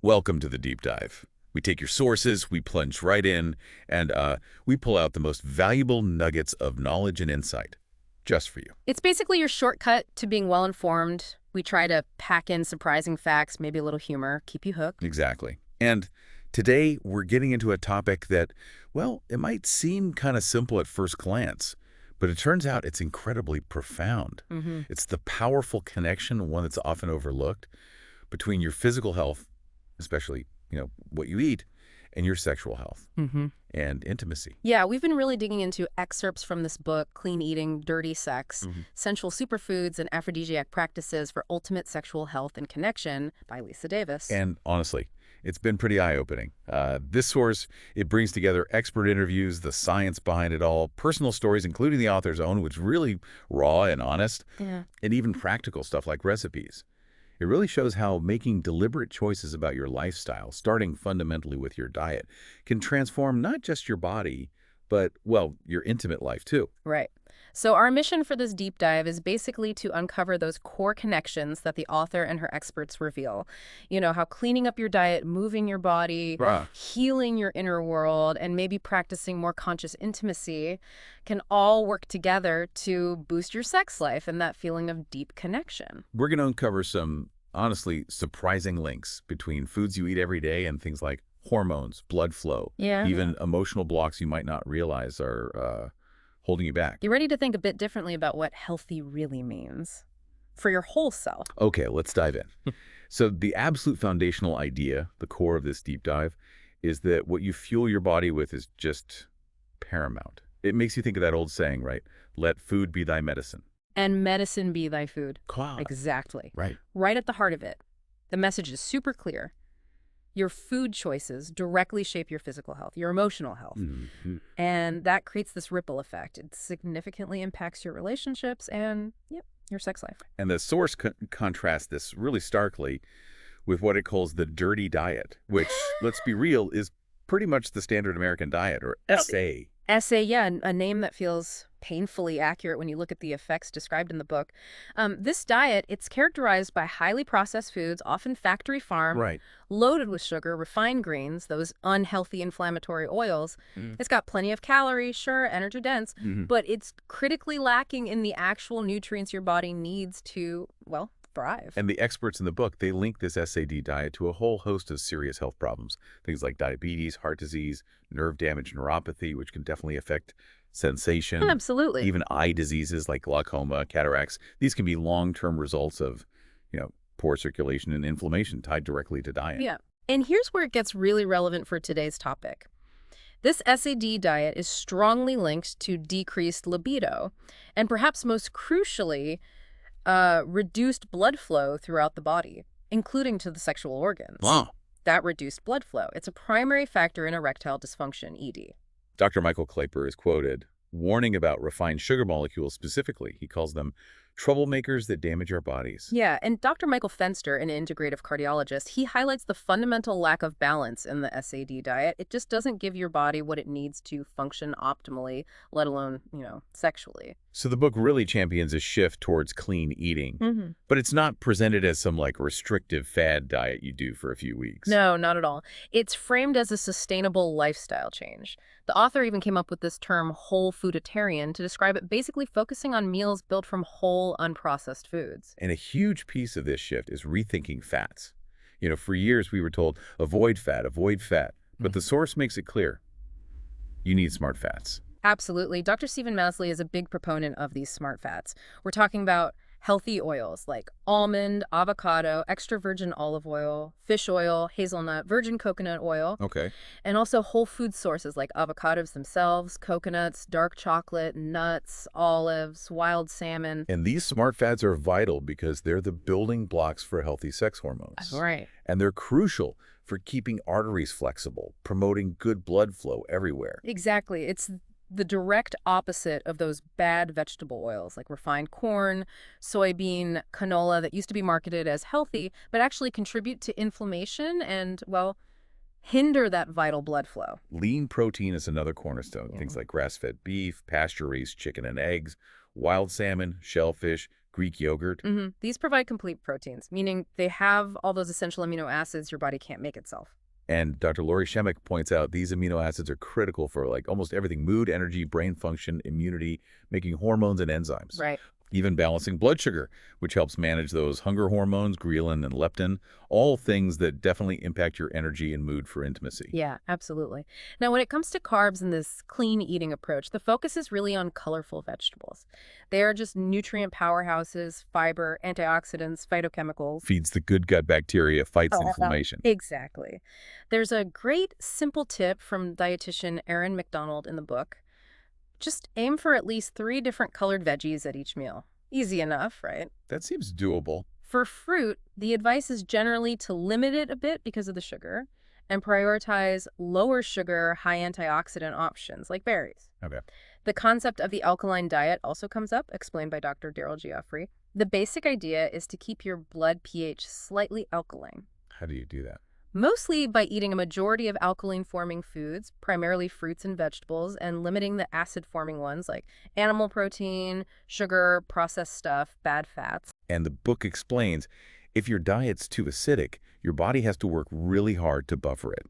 Welcome to the deep dive. We take your sources, we plunge right in, and we pull out the most valuable nuggets of knowledge and insight, just for you. It's basically your shortcut to being well-informed. We try to pack in surprising facts, maybe a little humor, keep you hooked. Exactly. And today we're getting into a topic that, well, it might seem kind of simple at first glance, but it turns out it's incredibly profound. It's the powerful connection, one that's often overlooked, between your physical health, especially, what you eat, and your sexual health and intimacy. Yeah, we've been really digging into excerpts from this book, Clean Eating, Dirty Sex, Sensual Superfoods and Aphrodisiac Practices for Ultimate Sexual Health and Connection by Lisa Davis. And honestly, it's been pretty eye-opening. This source, it brings together expert interviews, the science behind it all, personal stories, including the author's own, which is really raw and honest, and even practical stuff like recipes. It really shows how making deliberate choices about your lifestyle, starting fundamentally with your diet, can transform not just your body, but, well, your intimate life too. Right. So our mission for this deep dive is basically to uncover those core connections that the author and her experts reveal. You know, how cleaning up your diet, moving your body, healing your inner world, and maybe practicing more conscious intimacy can all work together to boost your sex life and that feeling of deep connection. We're going to uncover some, honestly, surprising links between foods you eat every day and things like hormones, blood flow, even emotional blocks you might not realize are holding you back. You ready to think a bit differently about what healthy really means for your whole self? Okay, let's dive in. So the absolute foundational idea, the core of this deep dive, is that what you fuel your body with is just paramount. It makes you think of that old saying, right? Let food be thy medicine. And medicine be thy food. Wow. Exactly. Right. Right at the heart of it. The message is super clear. Your food choices directly shape your physical health, your emotional health. And that creates this ripple effect. It significantly impacts your relationships and, your sex life. And the source contrasts this really starkly with what it calls the dirty diet, which, let's be real, is pretty much the standard American diet, or SA. SA, yeah, a name that feels painfully accurate when you look at the effects described in the book. This diet, it's characterized by highly processed foods, often factory farmed, loaded with sugar, refined grains, those unhealthy inflammatory oils. It's got plenty of calories, sure, energy dense, but it's critically lacking in the actual nutrients your body needs to, well, thrive. And the experts in the book, they link this SAD diet to a whole host of serious health problems, things like diabetes, heart disease, nerve damage, neuropathy, which can definitely affect sensation. Absolutely. Even eye diseases like glaucoma, cataracts. These can be long-term results of, poor circulation and inflammation tied directly to diet. Yeah. And here's where it gets really relevant for today's topic. This SAD diet is strongly linked to decreased libido, and perhaps most crucially, reduced blood flow throughout the body, including to the sexual organs. Wow. That reduced blood flow. It's a primary factor in erectile dysfunction, ED. Dr. Michael Klaper is quoted warning about refined sugar molecules specifically. He calls them troublemakers that damage our bodies. Yeah, and Dr. Michael Fenster, an integrative cardiologist, he highlights the fundamental lack of balance in the SAD diet. It just doesn't give your body what it needs to function optimally, let alone, sexually. So the book really champions a shift towards clean eating, but it's not presented as some restrictive fad diet you do for a few weeks. No, not at all. It's framed as a sustainable lifestyle change. The author even came up with this term whole fooditarian to describe it, basically focusing on meals built from whole, unprocessed foods. And a huge piece of this shift is rethinking fats. For years we were told, avoid fat, but the source makes it clear. You need smart fats. Absolutely. Dr. Stephen Masley is a big proponent of these smart fats. We're talking about healthy oils like almond, avocado, extra virgin olive oil, fish oil, hazelnut, virgin coconut oil. Okay. And also whole food sources like avocados themselves, coconuts, dark chocolate, nuts, olives, wild salmon. And these smart fats are vital because they're the building blocks for healthy sex hormones. Right. And they're crucial for keeping arteries flexible, promoting good blood flow everywhere. Exactly. It's the direct opposite of those bad vegetable oils like refined corn, soybean, canola that used to be marketed as healthy, but actually contribute to inflammation and, well, hinder that vital blood flow. Lean protein is another cornerstone. Things like grass-fed beef, pasture-raised chicken and eggs, wild salmon, shellfish, Greek yogurt. These provide complete proteins, meaning they have all those essential amino acids your body can't make itself. And Dr. Lori Shemek points out these amino acids are critical for like almost everything: mood, energy, brain function, immunity, making hormones and enzymes. Right. Even balancing blood sugar, which helps manage those hunger hormones, ghrelin and leptin, all things that definitely impact your energy and mood for intimacy. Yeah, absolutely. Now, when it comes to carbs and this clean eating approach, the focus is really on colorful vegetables. They are just nutrient powerhouses, fiber, antioxidants, phytochemicals. Feeds the good gut bacteria, fights inflammation. Exactly. There's a great simple tip from dietitian Erin McDonald in the book. Just aim for at least 3 different colored veggies at each meal. Easy enough, right? That seems doable. For fruit, the advice is generally to limit it a bit because of the sugar and prioritize lower sugar, high antioxidant options like berries. Okay. The concept of the alkaline diet also comes up, explained by Dr. Daryl Geoffrey. The basic idea is to keep your blood pH slightly alkaline. How do you do that? Mostly by eating a majority of alkaline-forming foods, primarily fruits and vegetables, and limiting the acid-forming ones like animal protein, sugar, processed stuff, bad fats. And the book explains, if your diet's too acidic, your body has to work really hard to buffer it.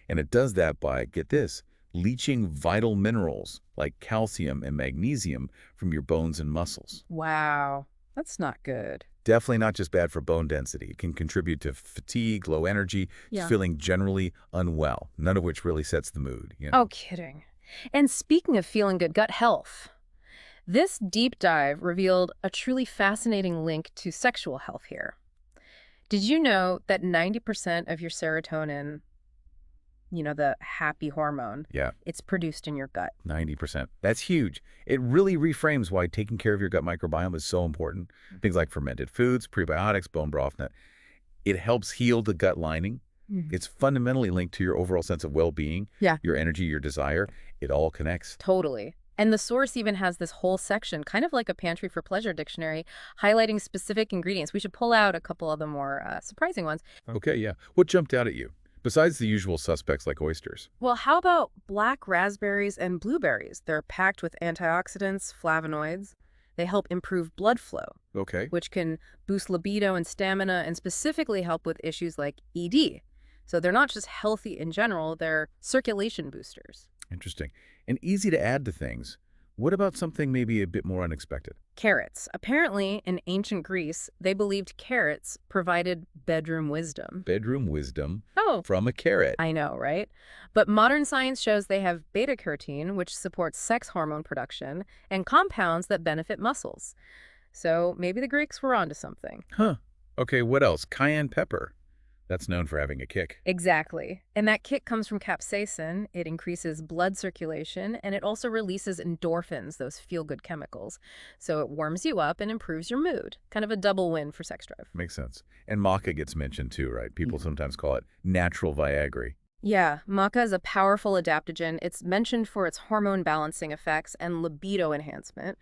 And it does that by, get this, leaching vital minerals like calcium and magnesium from your bones and muscles. Wow, that's not good. Definitely not just bad for bone density. It can contribute to fatigue, low energy, feeling generally unwell, none of which really sets the mood. Oh, kidding. And speaking of feeling good, gut health. This deep dive revealed a truly fascinating link to sexual health here. Did you know that 90% of your serotonin, the happy hormone, it's produced in your gut? 90%. That's huge. It really reframes why taking care of your gut microbiome is so important. Things like fermented foods, prebiotics, bone broth. It helps heal the gut lining. It's fundamentally linked to your overall sense of well-being, your energy, your desire. It all connects. Totally. And the source even has this whole section, kind of like a Pantry for Pleasure dictionary, highlighting specific ingredients. We should pull out a couple of the more surprising ones. Okay, yeah. What jumped out at you? Besides the usual suspects like oysters. Well, how about black raspberries and blueberries? They're packed with antioxidants, flavonoids. They help improve blood flow, which can boost libido and stamina and specifically help with issues like ED. So they're not just healthy in general, they're circulation boosters. Interesting. And easy to add to things. What about something maybe a bit more unexpected? Carrots. Apparently, in ancient Greece, they believed carrots provided bedroom wisdom. Bedroom wisdom? Oh. From a carrot. I know, right? But modern science shows they have beta-carotene, which supports sex hormone production, and compounds that benefit muscles. So maybe the Greeks were onto something. Huh. Okay, what else? Cayenne pepper. That's known for having a kick. Exactly. And that kick comes from capsaicin. It increases blood circulation, and it also releases endorphins, those feel-good chemicals. So it warms you up and improves your mood. Kind of a double win for sex drive. Makes sense. And maca gets mentioned too, right? People sometimes call it natural Viagra. Yeah, maca is a powerful adaptogen. It's mentioned for its hormone balancing effects and libido enhancement.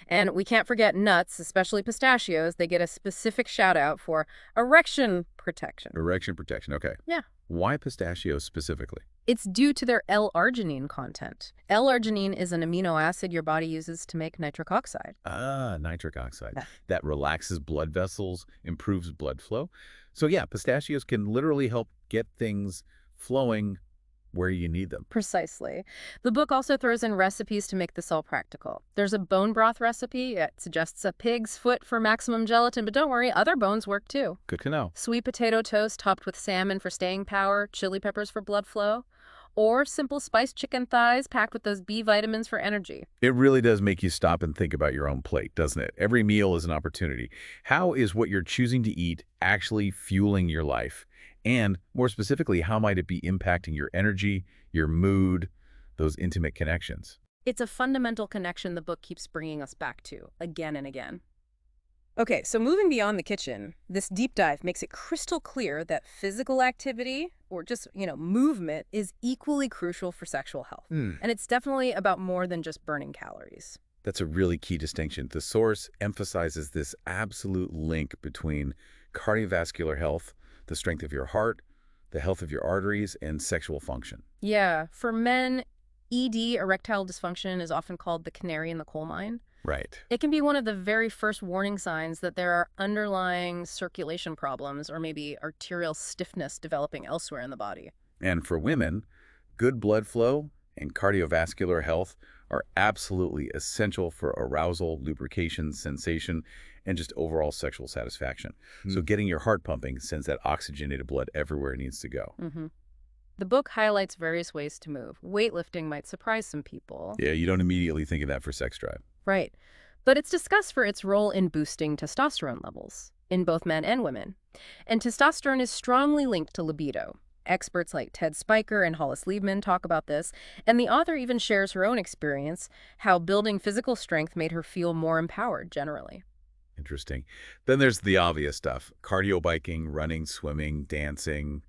And we can't forget nuts, especially pistachios. They get a specific shout out for erection protection. Erection protection, okay. Yeah. Why pistachios specifically? It's due to their L-arginine content. L-arginine is an amino acid your body uses to make nitric oxide. Ah, nitric oxide. That relaxes blood vessels, improves blood flow. So yeah, pistachios can literally help get things flowing where you need them. Precisely. The book also throws in recipes to make this all practical. There's a bone broth recipe. It suggests a pig's foot for maximum gelatin, but don't worry, other bones work too. Good to know. Sweet potato toast topped with salmon for staying power, chili peppers for blood flow, or simple spiced chicken thighs packed with those B vitamins for energy. It really does make you stop and think about your own plate, doesn't it? Every meal is an opportunity. How is what you're choosing to eat actually fueling your life? And more specifically, how might it be impacting your energy, your mood, those intimate connections? It's a fundamental connection the book keeps bringing us back to, again and again. Okay, so moving beyond the kitchen, this deep dive makes it crystal clear that physical activity, or just, movement, is equally crucial for sexual health. And it's definitely about more than just burning calories. That's a really key distinction. The source emphasizes this absolute link between cardiovascular health, the strength of your heart, the health of your arteries, and sexual function. Yeah, for men, ED, erectile dysfunction, is often called the canary in the coal mine. Right. It can be one of the very first warning signs that there are underlying circulation problems or maybe arterial stiffness developing elsewhere in the body. And for women, good blood flow and cardiovascular health are absolutely essential for arousal, lubrication, sensation, and just overall sexual satisfaction. So getting your heart pumping sends that oxygenated blood everywhere it needs to go. The book highlights various ways to move. Weightlifting might surprise some people. Yeah, you don't immediately think of that for sex drive. Right. But it's discussed for its role in boosting testosterone levels in both men and women. And testosterone is strongly linked to libido. Experts like Ted Spiker and Hollis Liebman talk about this, and the author even shares her own experience, how building physical strength made her feel more empowered generally. Interesting. Then there's the obvious stuff. Cardio biking, running, swimming, dancing,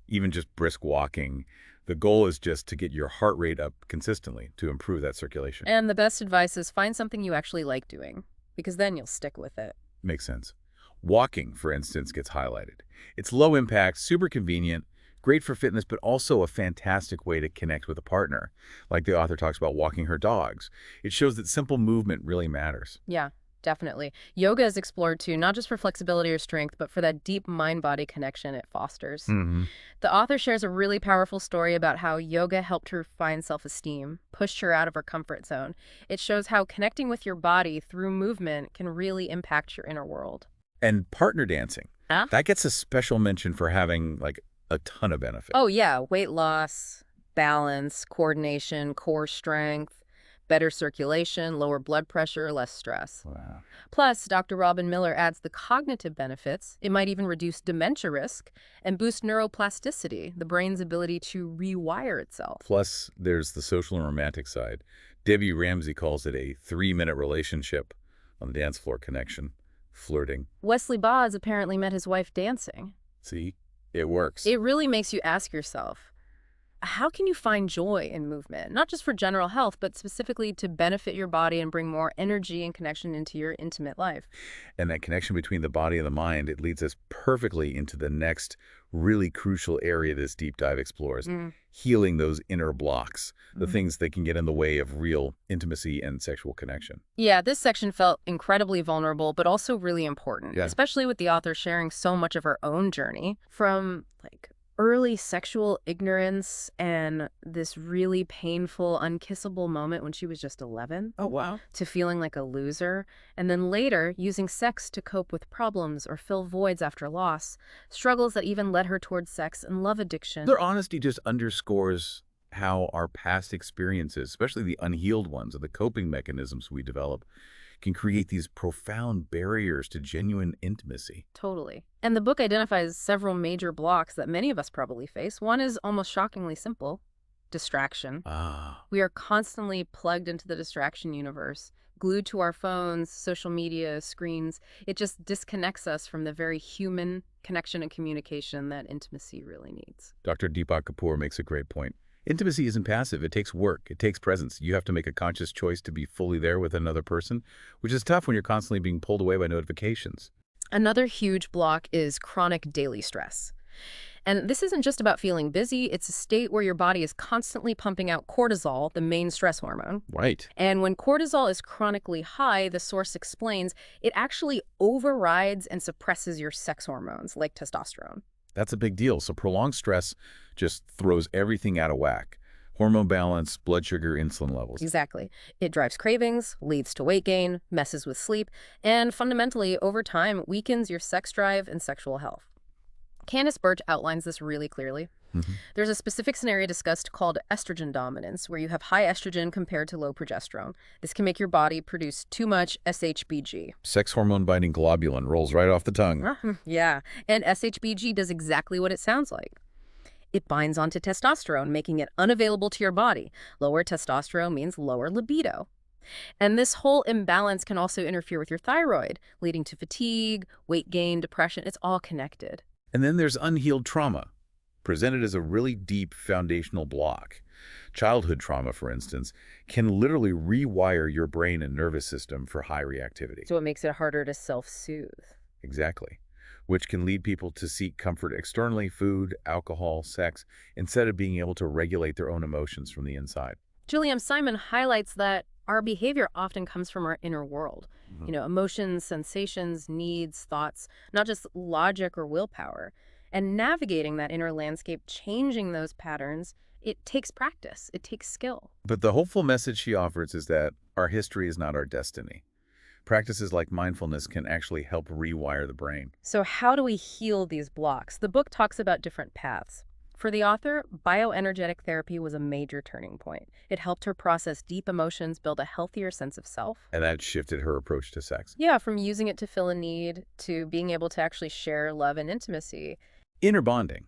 even just brisk walking. The goal is just to get your heart rate up consistently to improve that circulation. And the best advice is find something you actually like doing, because then you'll stick with it. Makes sense. Walking, for instance, gets highlighted. It's low impact, super convenient, great for fitness, but also a fantastic way to connect with a partner. Like the author talks about walking her dogs. It shows that simple movement really matters. Yeah, definitely. Yoga is explored too, not just for flexibility or strength, but for that deep mind-body connection it fosters. The author shares a really powerful story about how yoga helped her find self-esteem, pushed her out of her comfort zone. It shows how connecting with your body through movement can really impact your inner world. And partner dancing. Huh? That gets a special mention for having like a ton of benefit. Oh yeah, weight loss, balance, coordination, core strength, better circulation, lower blood pressure, less stress. Wow. Plus, Dr. Robin Miller adds the cognitive benefits. It might even reduce dementia risk and boost neuroplasticity, the brain's ability to rewire itself. Plus, there's the social and romantic side. Debbie Ramsey calls it a 3-minute relationship on the dance floor connection, flirting. Wesley Boz apparently met his wife dancing. See? It works. It really makes you ask yourself, how can you find joy in movement? Not just for general health, but specifically to benefit your body and bring more energy and connection into your intimate life. And that connection between the body and the mind, it leads us perfectly into the next really crucial area this deep dive explores, healing those inner blocks, the things that can get in the way of real intimacy and sexual connection. Yeah, this section felt incredibly vulnerable, but also really important, especially with the author sharing so much of her own journey from early sexual ignorance and this really painful, unkissable moment when she was just 11. Oh, wow. To feeling like a loser. And then later, using sex to cope with problems or fill voids after loss, struggles that even led her towards sex and love addiction. Their honesty just underscores how our past experiences, especially the unhealed ones or the coping mechanisms we develop, can create these profound barriers to genuine intimacy. Totally. And the book identifies several major blocks that many of us probably face. One is almost shockingly simple: distraction. We are constantly plugged into the distraction universe, glued to our phones, social media, screens. It just disconnects us from the very human connection and communication that intimacy really needs. Dr. Deepak Kapoor makes a great point. Intimacy isn't passive. It takes work. It takes presence. You have to make a conscious choice to be fully there with another person, which is tough when you're constantly being pulled away by notifications. Another huge block is chronic daily stress. And this isn't just about feeling busy. It's a state where your body is constantly pumping out cortisol, the main stress hormone. Right. And when cortisol is chronically high, the source explains, it actually overrides and suppresses your sex hormones, like testosterone. That's a big deal. So prolonged stress just throws everything out of whack. Hormone balance, blood sugar, insulin levels. Exactly. It drives cravings, leads to weight gain, messes with sleep, and fundamentally, over time, weakens your sex drive and sexual health. Candace Birch outlines this really clearly. There's a specific scenario discussed called estrogen dominance, where you have high estrogen compared to low progesterone. This can make your body produce too much SHBG. Sex hormone-binding globulin rolls right off the tongue. Yeah, and SHBG does exactly what it sounds like. It binds onto testosterone, making it unavailable to your body. Lower testosterone means lower libido. And this whole imbalance can also interfere with your thyroid, leading to fatigue, weight gain, depression. It's all connected. And then there's unhealed trauma, presented as a really deep foundational block. Childhood trauma, for instance, can literally rewire your brain and nervous system for high reactivity. So it makes it harder to self-soothe. Exactly. Which can lead people to seek comfort externally, food, alcohol, sex, instead of being able to regulate their own emotions from the inside. Julian Simon highlights that Our behavior often comes from our inner world. Emotions, sensations, needs, thoughts, not just logic or willpower. And navigating that inner landscape, changing those patterns, it takes practice. It takes skill. But the hopeful message she offers is that our history is not our destiny. Practices like mindfulness can actually help rewire the brain. So how do we heal these blocks? The book talks about different paths. For the author, bioenergetic therapy was a major turning point. It helped her process deep emotions, build a healthier sense of self. And that shifted her approach to sex. Yeah, from using it to fill a need to being able to actually share love and intimacy. Inner bonding.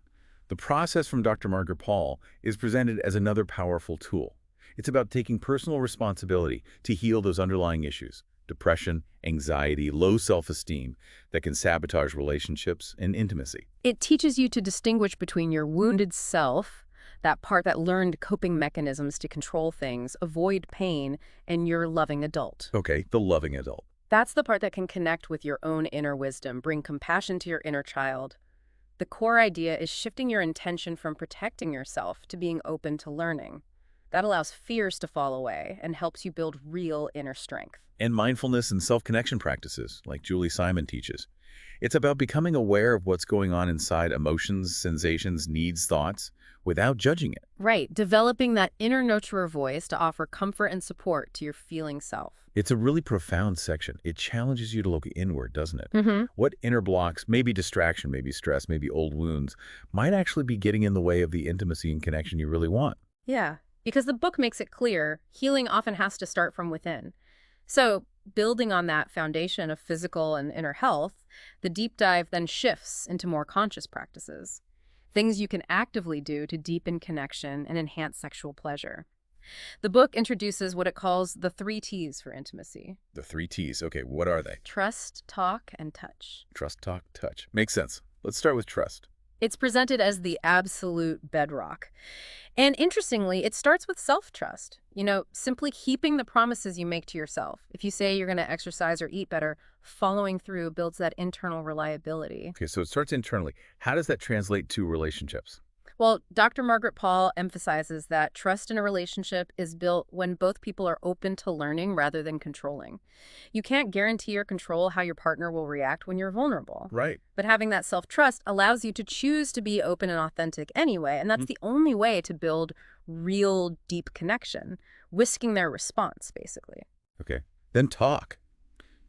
The process from Dr. Margaret Paul is presented as another powerful tool. It's about taking personal responsibility to heal those underlying issues. Depression, anxiety, low self-esteem that can sabotage relationships and intimacy. It teaches you to distinguish between your wounded self, that part that learned coping mechanisms to control things, avoid pain, and your loving adult. Okay, the loving adult. That's the part that can connect with your own inner wisdom, bring compassion to your inner child. The core idea is shifting your intention from protecting yourself to being open to learning. That allows fears to fall away and helps you build real inner strength. And mindfulness and self-connection practices, like Julie Simon teaches. It's about becoming aware of what's going on inside emotions, sensations, needs, thoughts, without judging it. Right, developing that inner nurturer voice to offer comfort and support to your feeling self. It's a really profound section. It challenges you to look inward, doesn't it? What inner blocks, maybe distraction, maybe stress, maybe old wounds, might actually be getting in the way of the intimacy and connection you really want. Yeah, because the book makes it clear healing often has to start from within. So, building on that foundation of physical and inner health, the deep dive then shifts into more conscious practices. Things you can actively do to deepen connection and enhance sexual pleasure. The book introduces what it calls the 3 T's for intimacy. The 3 T's. Okay, what are they? Trust, talk, and touch. Trust, talk, touch. Makes sense. Let's start with trust. It's presented as the absolute bedrock. And interestingly, it starts with self-trust. Simply keeping the promises you make to yourself. If you say you're going to exercise or eat better, following through builds that internal reliability. Okay, so it starts internally. How does that translate to relationships? Well, Dr. Margaret Paul emphasizes that trust in a relationship is built when both people are open to learning rather than controlling. You can't guarantee or control how your partner will react when you're vulnerable. Right. But having that self-trust allows you to choose to be open and authentic anyway, and that's the only way to build real, deep connection, whisking their response, basically. Okay. Then talk.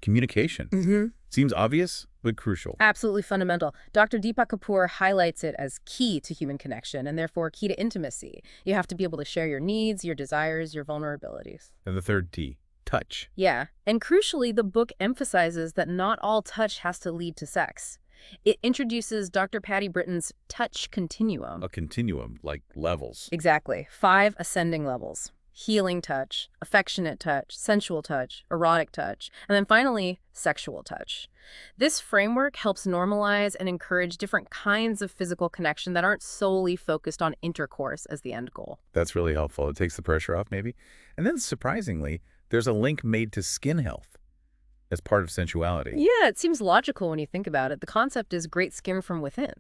Communication. Seems obvious, but crucial. Absolutely fundamental. Dr. Deepak Kapoor highlights it as key to human connection and therefore key to intimacy. You have to be able to share your needs, your desires, your vulnerabilities. And the 3rd T, touch. Yeah. And crucially, the book emphasizes that not all touch has to lead to sex. It introduces Dr. Patty Britton's touch continuum. A continuum, like levels. Exactly. 5 ascending levels. Healing touch, affectionate touch, sensual touch, erotic touch, and then finally, sexual touch. This framework helps normalize and encourage different kinds of physical connection that aren't solely focused on intercourse as the end goal. That's really helpful. It takes the pressure off, maybe. And then, surprisingly, there's a link made to skin health as part of sensuality. Yeah, it seems logical when you think about it. The concept is great skin from within.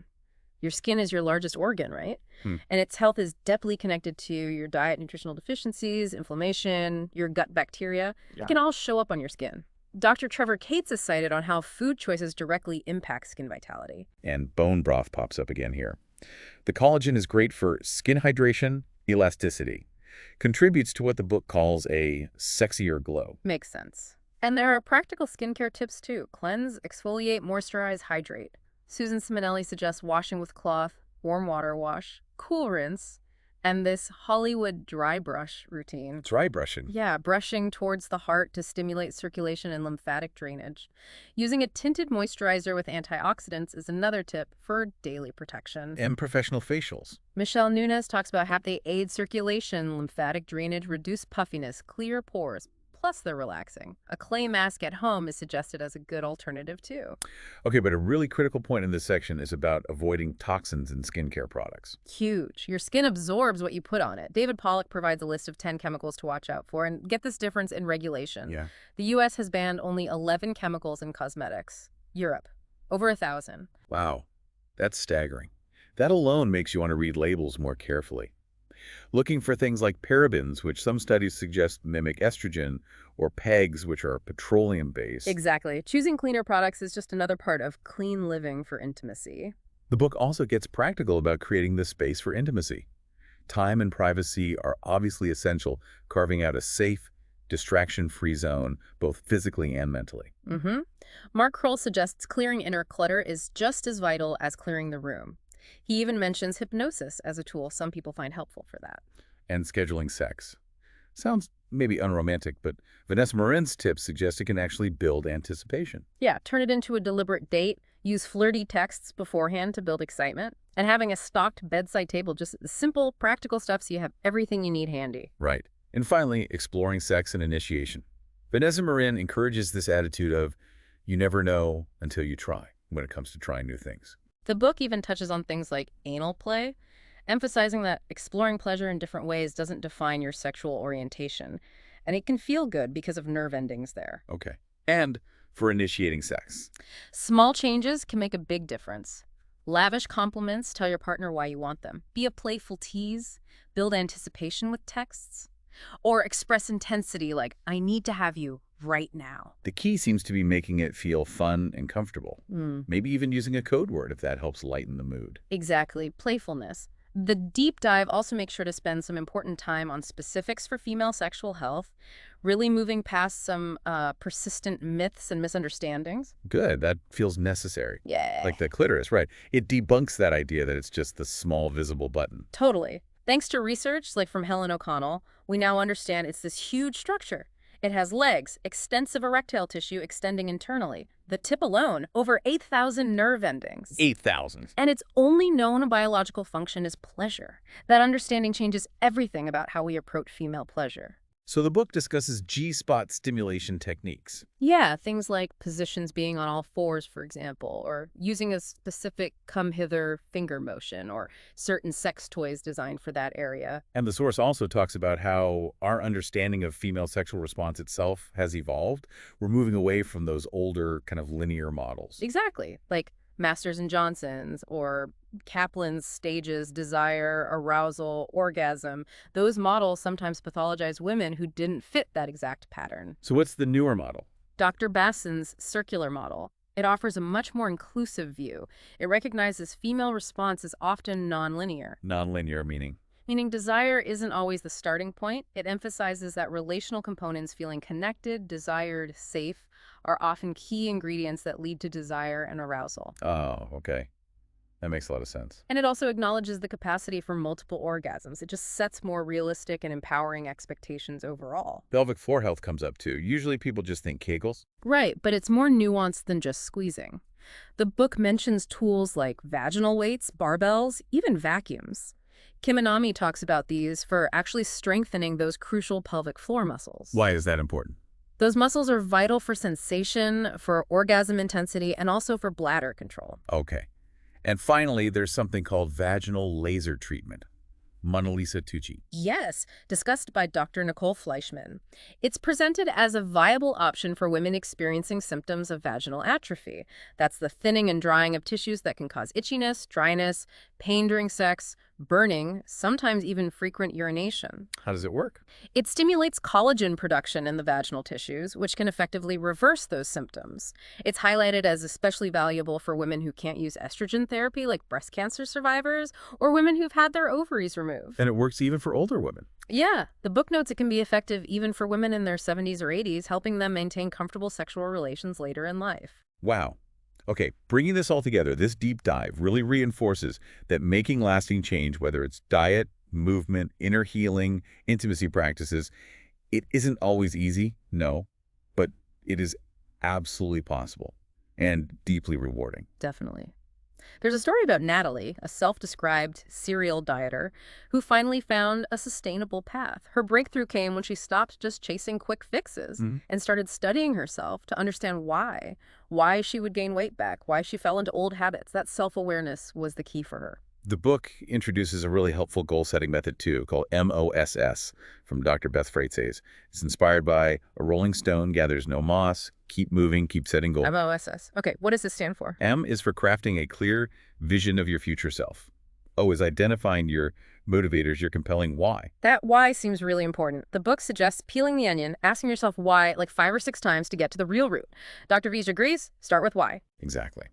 Your skin is your largest organ, right? And its health is deeply connected to your diet, nutritional deficiencies, inflammation, your gut bacteria. It can all show up on your skin. Dr. Trevor Cates is cited on how food choices directly impact skin vitality. And bone broth pops up again here. The collagen is great for skin hydration, elasticity. Contributes to what the book calls a sexier glow. Makes sense. And there are practical skincare tips too. Cleanse, exfoliate, moisturize, hydrate. Susan Simonelli suggests washing with cloth, warm water wash, cool rinse, and this Hollywood dry brush routine. Dry brushing? Yeah, brushing towards the heart to stimulate circulation and lymphatic drainage. Using a tinted moisturizer with antioxidants is another tip for daily protection. And professional facials. Michelle Nunes talks about how they aid circulation, lymphatic drainage, reduce puffiness, clear pores. Plus, they're relaxing. A clay mask at home is suggested as a good alternative, too. Okay, but a really critical point in this section is about avoiding toxins in skincare products. Huge. Your skin absorbs what you put on it. David Pollack provides a list of 10 chemicals to watch out for, and get this difference in regulation. Yeah. The U.S. has banned only 11 chemicals in cosmetics. Europe, over 1,000. Wow, that's staggering. That alone makes you want to read labels more carefully. Looking for things like parabens, which some studies suggest mimic estrogen, or PEGs, which are petroleum-based. Exactly. Choosing cleaner products is just another part of clean living for intimacy. The book also gets practical about creating this space for intimacy. Time and privacy are obviously essential, carving out a safe, distraction-free zone, both physically and mentally. Mark Kroll suggests clearing inner clutter is just as vital as clearing the room. He even mentions hypnosis as a tool some people find helpful for that. And scheduling sex. Sounds maybe unromantic, but Vanessa Marin's tips suggest it can actually build anticipation. Yeah, turn it into a deliberate date, use flirty texts beforehand to build excitement, and having a stocked bedside table, just simple, practical stuff so you have everything you need handy. Right. And finally, exploring sex and initiation. Vanessa Marin encourages this attitude of, you never know until you try, when it comes to trying new things. The book even touches on things like anal play, emphasizing that exploring pleasure in different ways doesn't define your sexual orientation, and it can feel good because of nerve endings there. Okay. And for initiating sex. Small changes can make a big difference. Lavish compliments, tell your partner why you want them. Be a playful tease, build anticipation with texts, or express intensity like, I need to have you right now. The key seems to be making it feel fun and comfortable. Maybe even using a code word if that helps lighten the mood. Exactly. Playfulness. The deep dive also makes sure to spend some important time on specifics for female sexual health, really moving past some persistent myths and misunderstandings. Good. That feels necessary. Yeah. Like the clitoris, right. It debunks that idea that it's just the small visible button. Totally. Thanks to research like from Helen O'Connell, we now understand it's this huge structure. It has legs, extensive erectile tissue extending internally. The tip alone, over 8,000 nerve endings. 8,000. And its only known biological function is pleasure. That understanding changes everything about how we approach female pleasure. So the book discusses G-spot stimulation techniques. Yeah, things like positions being on all fours, for example, or using a specific come-hither finger motion, or certain sex toys designed for that area. And the source also talks about how our understanding of female sexual response itself has evolved. We're moving away from those older kind of linear models. Exactly, like Masters and Johnson's or Kaplan's stages, desire, arousal, orgasm. Those models sometimes pathologize women who didn't fit that exact pattern. So what's the newer model? Dr. Basson's circular model. It offers a much more inclusive view. It recognizes female response is often nonlinear. Nonlinear meaning? Meaning desire isn't always the starting point. It emphasizes that relational components, feeling connected, desired, safe, are often key ingredients that lead to desire and arousal. Oh, okay. That makes a lot of sense. And it also acknowledges the capacity for multiple orgasms. It just sets more realistic and empowering expectations overall. Pelvic floor health comes up too. Usually people just think Kegels. Right, but it's more nuanced than just squeezing. The book mentions tools like vaginal weights, barbells, even vacuums. Kim Anami talks about these for actually strengthening those crucial pelvic floor muscles. Why is that important? Those muscles are vital for sensation, for orgasm intensity, and also for bladder control. Okay. And finally, there's something called vaginal laser treatment. Mona Lisa Tucci. Yes, discussed by Dr. Nicole Fleischman. It's presented as a viable option for women experiencing symptoms of vaginal atrophy. That's the thinning and drying of tissues that can cause itchiness, dryness, pain during sex, burning, sometimes even frequent urination. How does it work? It stimulates collagen production in the vaginal tissues, which can effectively reverse those symptoms. It's highlighted as especially valuable for women who can't use estrogen therapy, like breast cancer survivors, or women who've had their ovaries removed. And it works even for older women. Yeah, the book notes it can be effective even for women in their 70s or 80s, helping them maintain comfortable sexual relations later in life. Wow. Okay, bringing this all together, this deep dive really reinforces that making lasting change, whether it's diet, movement, inner healing, intimacy practices, it isn't always easy, no, but it is absolutely possible and deeply rewarding. Definitely. There's a story about Natalie, a self-described serial dieter, who finally found a sustainable path. Her breakthrough came when she stopped just chasing quick fixes and started studying herself to understand why she would gain weight back, why she fell into old habits. That self-awareness was the key for her. The book introduces a really helpful goal-setting method, too, called MOSS from Dr. Beth Freitzes. It's inspired by a rolling stone gathers no moss, keep moving, keep setting goals. MOSS. Okay, what does this stand for? M is for crafting a clear vision of your future self. Oh, is identifying your motivators, your compelling why. That why seems really important. The book suggests peeling the onion, asking yourself why like 5 or 6 times to get to the real root. Dr. Vies agrees, start with why. Exactly.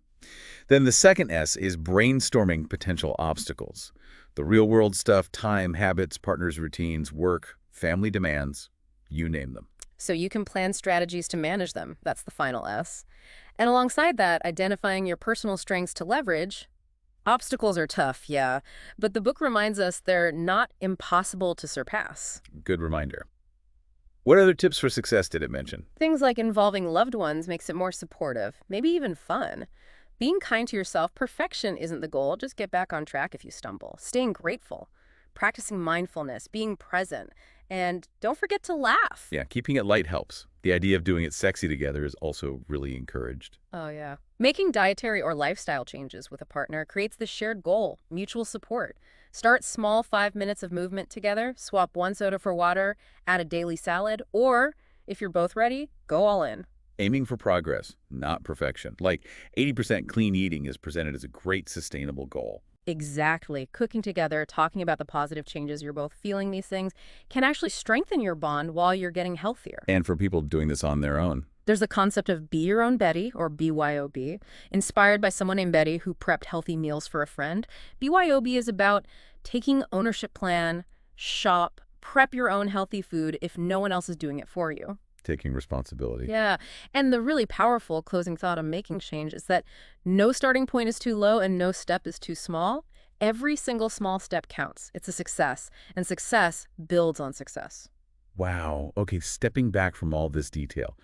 Then the second S is brainstorming potential obstacles. The real-world stuff, time, habits, partners' routines, work, family demands, you name them. So you can plan strategies to manage them. That's the final S. And alongside that, identifying your personal strengths to leverage. Obstacles are tough, yeah, but the book reminds us they're not impossible to surpass. Good reminder. What other tips for success did it mention? Things like involving loved ones makes it more supportive, maybe even fun. Being kind to yourself, perfection isn't the goal, just get back on track if you stumble. Staying grateful, practicing mindfulness, being present, and don't forget to laugh. Yeah, keeping it light helps. The idea of doing it sexy together is also really encouraged. Oh, yeah. Making dietary or lifestyle changes with a partner creates the shared goal, mutual support. Start small 5 minutes of movement together, swap one soda for water, add a daily salad, or, if you're both ready, go all in. Aiming for progress, not perfection. Like 80% clean eating is presented as a great sustainable goal. Exactly. Cooking together, talking about the positive changes you're both feeling these things, can actually strengthen your bond while you're getting healthier. And for people doing this on their own. There's the concept of Be Your Own Betty, or BYOB, inspired by someone named Betty who prepped healthy meals for a friend. BYOB is about taking ownership plan, shop, prep your own healthy food if no one else is doing it for you. Taking responsibility. Yeah, and the really powerful closing thought on making change is that no starting point is too low and no step is too small. Every single small step counts. It's a success, and success builds on success. Wow. Okay, stepping back from all this detail.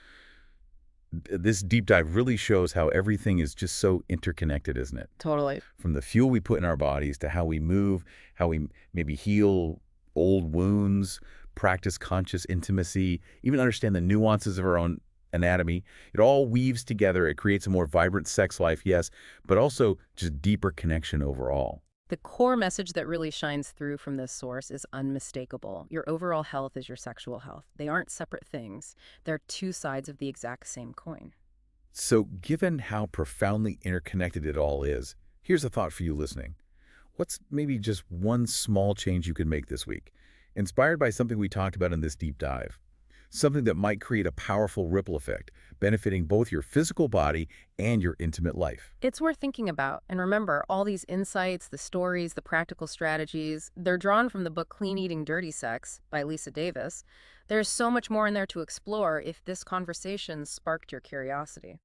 This deep dive really shows how everything is just so interconnected, isn't it? Totally. From the fuel we put in our bodies to how we move, how we maybe heal old wounds, practice conscious intimacy, even understand the nuances of our own anatomy. It all weaves together. It creates a more vibrant sex life, yes, but also just deeper connection overall. The core message that really shines through from this source is unmistakable. Your overall health is your sexual health. They aren't separate things. They're two sides of the exact same coin. So given how profoundly interconnected it all is, here's a thought for you listening. What's maybe just one small change you can make this week, inspired by something we talked about in this deep dive? Something that might create a powerful ripple effect, benefiting both your physical body and your intimate life. It's worth thinking about. And remember, all these insights, the stories, the practical strategies, they're drawn from the book Clean Eating, Dirty Sex by Lisa Davis. There's so much more in there to explore if this conversation sparked your curiosity.